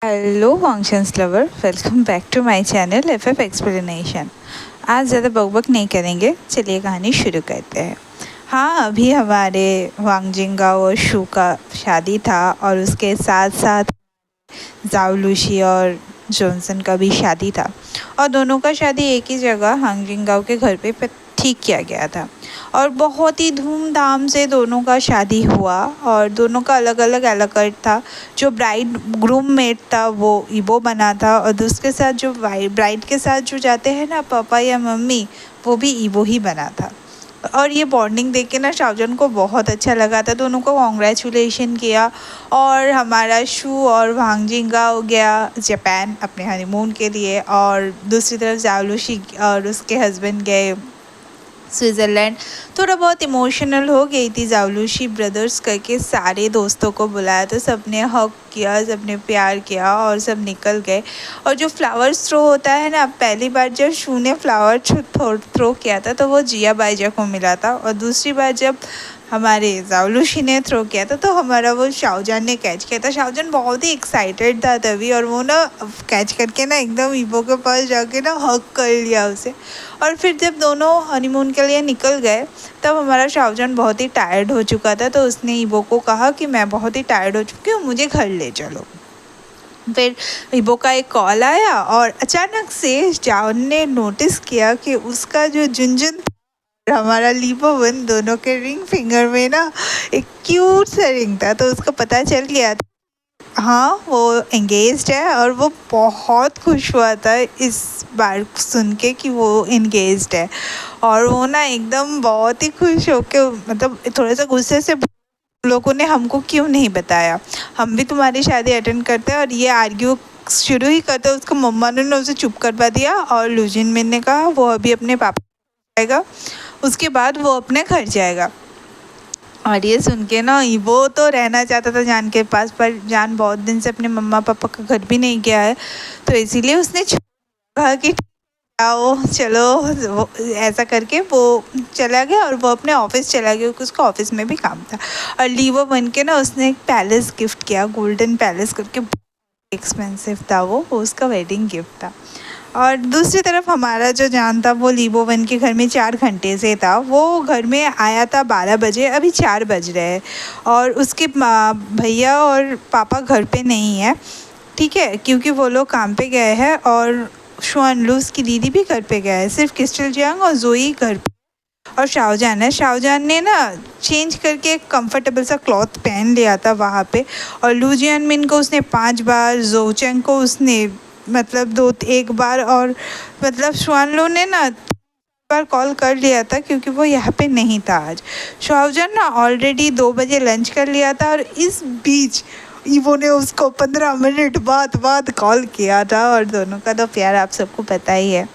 Hello functions lover, welcome back to my channel FF explanation. आज ज़्यादा बकबक नहीं करेंगे, चलिए कहानी शुरू करते हैं। हाँ, अभी हमारे वांग जिंगाओ और शू का शादी था और उसके साथ साथ जाओ लूशी और जॉनसन का भी शादी था और दोनों का शादी एक ही जगह हांग जिंगाओ के घर पे ठीक किया गया था और बहुत ही धूमधाम से दोनों का शादी हुआ और दोनों का अलग अलग एलाकर्ट था। जो ब्राइड ग्रूम मेट था वो इबो बना था और उसके साथ जो ब्राइड के साथ जो जाते हैं ना पापा या मम्मी, वो भी इबो ही बना था। और ये बॉन्डिंग देख के ना शाहजहान को बहुत अच्छा लगा था, दोनों को कॉन्ग्रेचुलेशन किया और हमारा शू और वांगजिंगा हो गया जापान अपने हनीमून के लिए और दूसरी तरफ जाओलुशी और उसके हस्बैंड गए स्विट्ज़रलैंड। थोड़ा बहुत इमोशनल हो गई थी जाओलुशी ब्रदर्स करके सारे दोस्तों को बुलाया तो सब ने हक किया, सब ने प्यार किया और सब निकल गए। और जो फ्लावर्स थ्रो होता है ना, पहली बार जब शू ने फ्लावर थ्रो किया था तो वो जिया बाईजा को मिला था और दूसरी बार जब हमारे जाओलुशी ने थ्रो किया था तो हमारा वो शाहजहान ने कैच किया था। शाहजहान बहुत ही एक्साइटेड था तभी और वो ना कैच करके ना एकदम इबो के पास जाके ना हक कर लिया उसे। और फिर जब दोनों हनीमून के लिए निकल गए तब हमारा शाहजहान बहुत ही टायर्ड हो चुका था तो उसने इबो को कहा कि मैं बहुत ही टायर्ड हो चुकी हूँ, मुझे घर ले चलो। फिर इबो का एक कॉल आया और अचानक से जाओन ने नोटिस किया कि उसका जो जुनजुन हमारा लीबो वन दोनों के रिंग फिंगर में ना एक क्यूट सा रिंग था तो उसको पता चल गया था। हाँ, वो एंगेज्ड है और वो बहुत खुश हुआ था इस बार सुन के कि वो एंगेज्ड है और वो ना एकदम बहुत ही खुश होके मतलब थोड़ा सा गुस्से से लोगों ने हमको क्यों नहीं बताया, हम भी तुम्हारी शादी अटेंड करते हैं और ये आर्ग्यू शुरू ही करते उसको मम्मा ने उसे चुप करवा दिया और लुजिन मिन ने कहा वो अभी अपने पापा जाएगा, उसके बाद वो अपने घर जाएगा। और ये सुन के ना वो तो रहना चाहता था जान के पास, पर जान बहुत दिन से अपने मम्मा पापा का घर भी नहीं गया है तो इसीलिए उसने कहा कि आओ चलो, ऐसा करके वो चला गया और वो अपने ऑफिस चला गया क्योंकि उसका ऑफिस में भी काम था। और लीवो बन के ना उसने एक पैलेस गिफ्ट किया, गोल्डन पैलेस करके, एक्सपेंसिव था वो उसका वेडिंग गिफ्ट था। और दूसरी तरफ हमारा जो जान था वो लीबो वन के घर में 4 घंटे से था, वो घर में आया था 12 बजे, अभी 4 बज रहे हैं और उसके भैया और पापा घर पे नहीं है, ठीक है, क्योंकि वो लोग काम पे गए हैं और शुआन लूस की दीदी भी घर पे गया है, सिर्फ क्रिस्टल जियांग और जोई घर पे और शाहजहान है। शाहजहान ने ना चेंज करके एक कंफर्टेबल सा क्लॉथ पहन लिया था वहाँ पे और लू जियान मिन को उसने 5 बार, जोचेंग को उसने मतलब एक बार और मतलब शुआन लो ने ना बार कॉल कर लिया था क्योंकि वो यहाँ पे नहीं था आज। शाहजहान ना ऑलरेडी 2 बजे लंच कर लिया था और इस बीच ईवो ने उसको 15 मिनट बाद कॉल किया था और दोनों का तो प्यार आप सबको पता ही है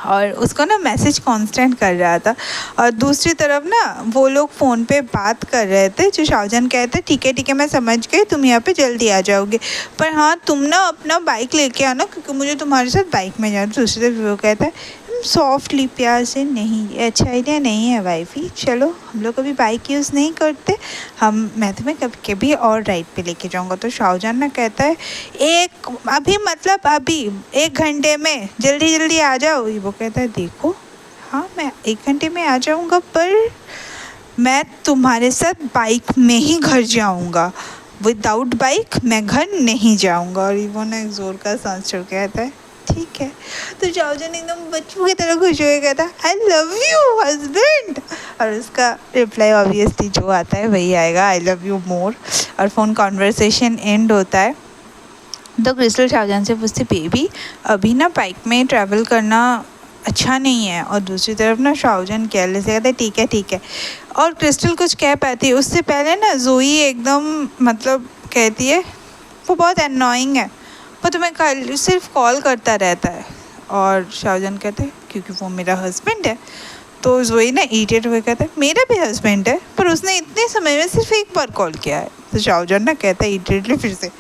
और उसको ना मैसेज कांस्टेंट कर रहा था। और दूसरी तरफ ना वो लोग फ़ोन पे बात कर रहे थे, जो शाहजहान कहते ठीक है मैं समझ गई, तुम यहाँ पे जल्दी आ जाओगे, पर हाँ तुम ना अपना बाइक लेके आना क्योंकि मुझे तुम्हारे साथ बाइक में जाना। दूसरी तरफ वो कहता है सॉफ्टली प्यार से, नहीं ये अच्छा आइडिया नहीं है वाइफी, चलो हम लोग कभी बाइक यूज़ नहीं करते, मैं तुम्हें कभी कभी और राइड पे लेके जाऊँगा। तो शाहजहान ना कहता है अभी 1 घंटे में जल्दी आ जाओ। वो कहता है देखो हाँ मैं 1 घंटे में आ जाऊँगा, पर मैं तुम्हारे साथ बाइक में ही घर जाऊँगा, विदाउट बाइक मैं घर नहीं जाऊँगा। और वो ना एक ज़ोर का सांस छोड़ के कहता है ठीक है। तो शाहजहान एकदम बच्चों की तरह खुश हो गया, कहता आई लव यू हस्बैंड, और उसका रिप्लाई ऑब्वियसली जो आता है वही आएगा, आई लव यू मोर। और फ़ोन कॉन्वर्सेशन एंड होता है तो क्रिस्टल शाहजहान से पूछती बेबी अभी ना बाइक में ट्रैवल करना अच्छा नहीं है। और दूसरी तरफ ना शाहजहान केयरलेस कहता है ठीक है। और क्रिस्टल कुछ कह पाती है उससे पहले ना जोई एकदम मतलब कहती है वो बहुत एनोइंग है, वो तुम्हें सिर्फ कॉल करता रहता है। और शाहजहान कहते हैं क्योंकि वो मेरा हस्बैंड है। तो जोई ना इरिटेट हुए कहता है मेरा भी हस्बैंड है, पर उसने इतने समय में सिर्फ एक बार कॉल किया है। तो शाहजहान ना कहता है इरिटेटली फिर से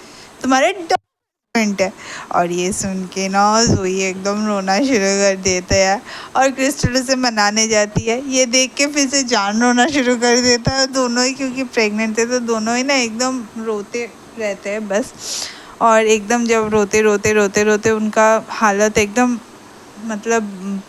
तुम्हारे हस्बैंड है। और ये सुन के ना जोई एकदम रोना शुरू कर देता है और क्रिस्टल उसे मनाने जाती है, ये देख के फिर से जान रोना शुरू कर देता है। दोनों ही क्योंकि प्रेग्नेंट थे तो दोनों ही ना एकदम रोते रहते हैं बस। और एकदम जब रोते रोते रोते रोते उनका हालत एकदम मतलब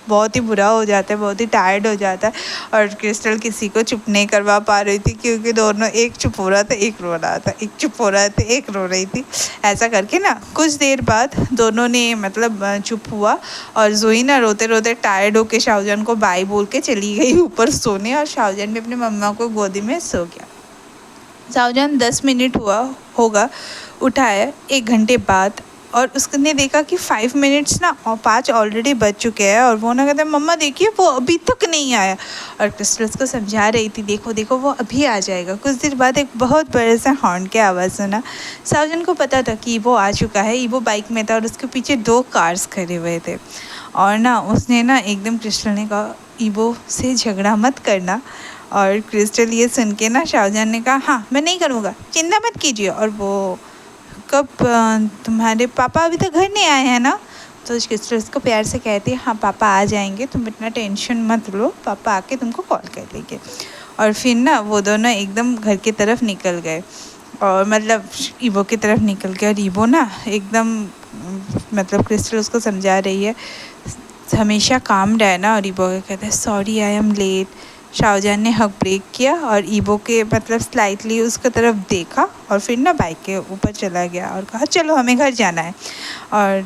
बहुत ही बुरा हो जाता है, बहुत ही टायर्ड हो जाता है। और क्रिस्टल किसी को चुप नहीं करवा पा रही थी, क्योंकि दोनों, एक चुप हो रहा था, एक रो रहा था, एक चुप हो रहा था, एक रो रही थी। ऐसा करके ना कुछ देर बाद दोनों ने मतलब चुप हुआ, और जोई ना रोते रोते टायर्ड होके शाहजहान को बाय बोल के चली गई ऊपर सोने, और शाहजहान भी अपनी मम्मा को गोदी में सो गया। शाहजहान 10 मिनट हुआ होगा उठाया 1 घंटे बाद, और उसने देखा कि 5 मिनट्स ना और 5 ऑलरेडी बज चुके हैं, और वो ना कहते मम्मा देखिए वो अभी तक नहीं आया। और क्रिस्टल उसको समझा रही थी देखो देखो वो अभी आ जाएगा। कुछ देर बाद एक बहुत बड़े से हॉर्न की आवाज़ सुना। शाहजहान को पता था कि ईवो आ चुका है। ईवो बाइक में था और उसके पीछे 2 कार्स खड़े हुए थे, और ना उसने ना एकदम क्रिस्टल ने कहा ईवो से झगड़ा मत करना। और क्रिस्टल ये सुन के ना शाहजहान ने कहा हाँ मैं नहीं करूँगा, चिंता मत कीजिए। और वो कब तुम्हारे पापा अभी तक घर नहीं आए हैं ना? तो क्रिस्टल उसको प्यार से कहती है हाँ पापा आ जाएंगे, तुम इतना टेंशन मत लो, पापा आके तुमको कॉल कर लेंगे। और फिर ना वो दोनों एकदम घर की तरफ निकल गए, और मतलब ईवो की तरफ निकल गए। और ईवो ना एकदम मतलब क्रिस्टल उसको समझा रही है हमेशा काम रहना, और ईवो कहते हैं sorry I am late. Shahjahan ने हक ब्रेक किया और ईवो के मतलब स्लाइटली उसकी तरफ देखा, और फिर ना बाइक के ऊपर चला गया और कहा चलो हमें घर जाना है। और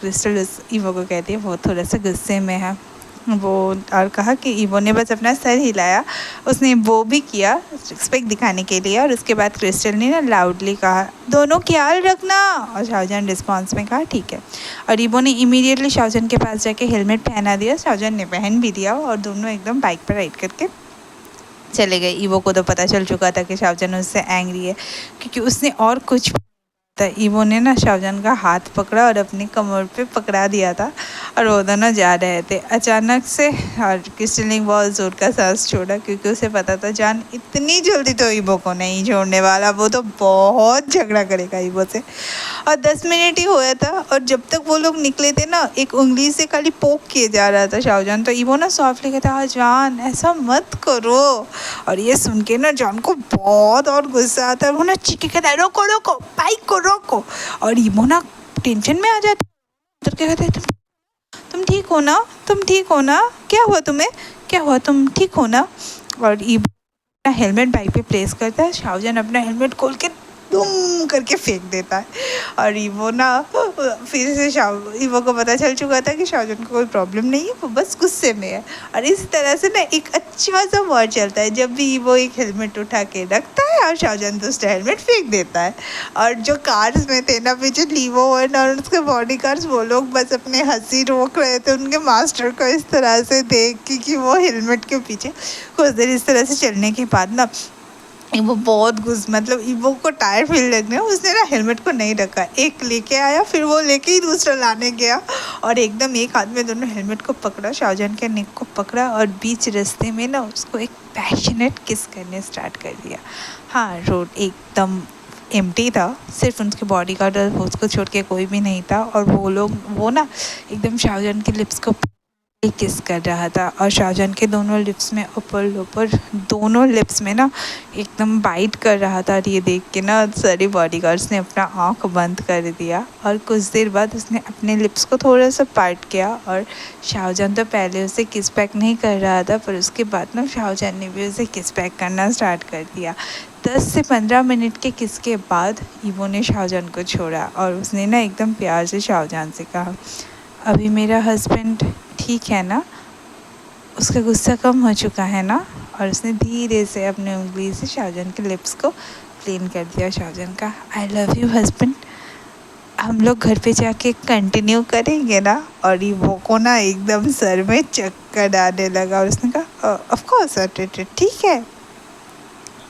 क्रिस्टल ईवो को कहती है वो थोड़ा सा गुस्से में है वो, और कहा कि ईवो ने बस अपना सर हिलाया, उसने वो भी किया रिस्पेक्ट दिखाने के लिए। और उसके बाद क्रिस्टल ने ना लाउडली कहा दोनों ख्याल रखना, और शाहजहान रिस्पॉन्स में कहा ठीक है। और ईवो ने इमीडिएटली शाहजहान के पास जाके हेलमेट पहना दिया, शाहजहान ने पहन भी दिया, और दोनों एकदम बाइक पर राइड करके चले गए। ईवो को तो पता चल चुका था कि शाहजहान उससे एंग्री है, क्योंकि उसने और कुछ था। ईवो ने ना शाहजहान का हाथ पकड़ा और अपनी कमर पे पकड़ा दिया था, और वो दोनों जा रहे थे अचानक से। और क्रिस्टल ने बहुत ज़ोर का सांस छोड़ा, क्योंकि उसे पता था जान इतनी जल्दी तो ईवो को नहीं छोड़ने वाला, वो तो बहुत झगड़ा करेगा ईवो से। और 10 मिनट ही हुआ था, और जब तक वो लोग निकले थे ना एक उंगली से खाली पोक किए जा रहा था शाहजहान। तो ईवो ना सॉफ्टली कहता हाँ जान ऐसा मत करो। और ये सुन के ना जान को बहुत और गुस्सा आता है, वो ना चीखे कहता है रोको रोको बाइक को रोको। और ईवो ना टेंशन में आ जाता है, तो क्या कहता है तुम ठीक हो ना, तुम ठीक हो ना, क्या हुआ तुम्हें, क्या हुआ, तुम ठीक हो ना। और ईवो अपना हेलमेट बाइक पे प्लेस करता है, शाहजहान अपना हेलमेट खोल के दुम करके फेंक देता है। और ईवो ना फिर से ईवो को पता चल चुका था कि शाहजहान को कोई प्रॉब्लम नहीं है, वो बस गुस्से में है। और इस तरह से ना एक अच्छा सा वर्ड चलता है, जब भी ईवो एक हेलमेट उठा के रखता है और शाहजहान दूसरा हेलमेट फेंक देता है। और जो कार्स में थे ना पीछे लीवो वन और उसके बॉडी कार्स, वो लोग बस अपने हंसी रोक रहे थे उनके मास्टर को इस तरह से देख के कि वो हेलमेट के पीछे। कुछ देर इस तरह से चलने के बाद ना वो बहुत मतलब ईवो को टायर फील लगने, उसने ना हेलमेट को नहीं रखा, एक लेके आया, फिर वो लेके ही दूसरा लाने गया, और एकदम एक हाथ में दोनों हेलमेट को पकड़ा, शाहजहान के नेक को पकड़ा, और बीच रास्ते में ना उसको एक पैशनेट किस करने स्टार्ट कर दिया। हाँ रोड एकदम एम्प्टी था, सिर्फ उनके बॉडी गार्ड और उसको छोड़ के कोई भी नहीं था। और वो ना एकदम शाहजहान के लिप्स को किस कर रहा था, और शाहजहान के दोनों लिप्स में ऊपर दोनों लिप्स में ना एकदम बाइट कर रहा था। और ये देख के ना सारे बॉडीगार्ड्स ने अपना आँख बंद कर दिया, और कुछ देर बाद उसने अपने लिप्स को थोड़ा सा पार्ट किया। और शाहजहान तो पहले उसे किस बैक नहीं कर रहा था, पर उसके बाद ना शाहजहान ने भी उसे किस बैक करना स्टार्ट कर दिया। 10 से 15 मिनट के किस के बाद ईवो ने शाहजहान को छोड़ा, और उसने ना एकदम प्यार से शाहजहान से कहा अभी मेरा हस्बैंड ठीक है ना, उसका गुस्सा कम हो चुका है ना। और उसने धीरे से अपनी उंगली से शाहजहान के लिप्स को क्लीन कर दिया। शाहजहान का आई लव यू हस्बैंड, हम लोग घर पे जाके कंटिन्यू करेंगे ना। और वो को ना एकदम सर में चक्कर आने लगा, और उसने कहा ऑफ कोर्स ठीक है,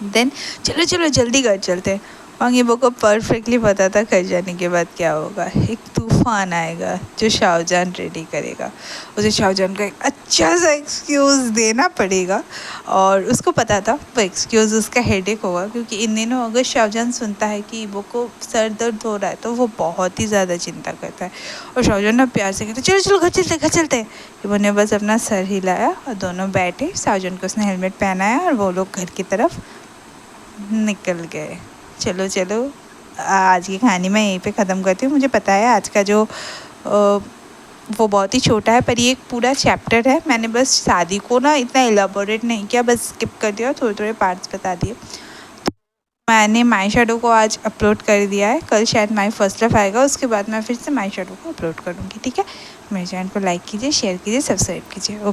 देन चलो चलो जल्दी घर चलते हैं। वांगीबो को परफेक्टली पता था घर जाने के बाद क्या होगा, एक तूफान आएगा जो शाहजहान रेडी करेगा। उसे शाहजहान का एक अच्छा सा एक्सक्यूज़ देना पड़ेगा, और उसको पता था वो एक्सक्यूज़ उसका हेडेक होगा, क्योंकि इन दिनों अगर शाहजहान सुनता है कि वो को सर दर्द हो रहा है तो वो बहुत ही ज़्यादा चिंता करता है। और शाहजहान ना प्यार से कहता चलो चलो घर चलते। ईवो ने बस अपना सर हिलाया और दोनों बैठे, शाहजहान को उसने हेलमेट पहनाया और वो लोग घर की तरफ निकल गए। चलो चलो आज की कहानी मैं यहीं पे ख़त्म करती हूँ। मुझे पता है आज का जो वो बहुत ही छोटा है, पर ये एक पूरा चैप्टर है। मैंने बस शादी को ना इतना एलाबोरेट नहीं किया, बस स्किप कर दिया, थोड़े थोड़े पार्ट्स बता दिए। मैंने माई शैडो को आज अपलोड कर दिया है, कल शायद माई फर्स्ट लव आएगा, उसके बाद मैं फिर से माई शैडो को अपलोड करूँगी। ठीक है, मेरे चैनल को लाइक कीजिए, शेयर कीजिए, सब्सक्राइब कीजिए। ओके।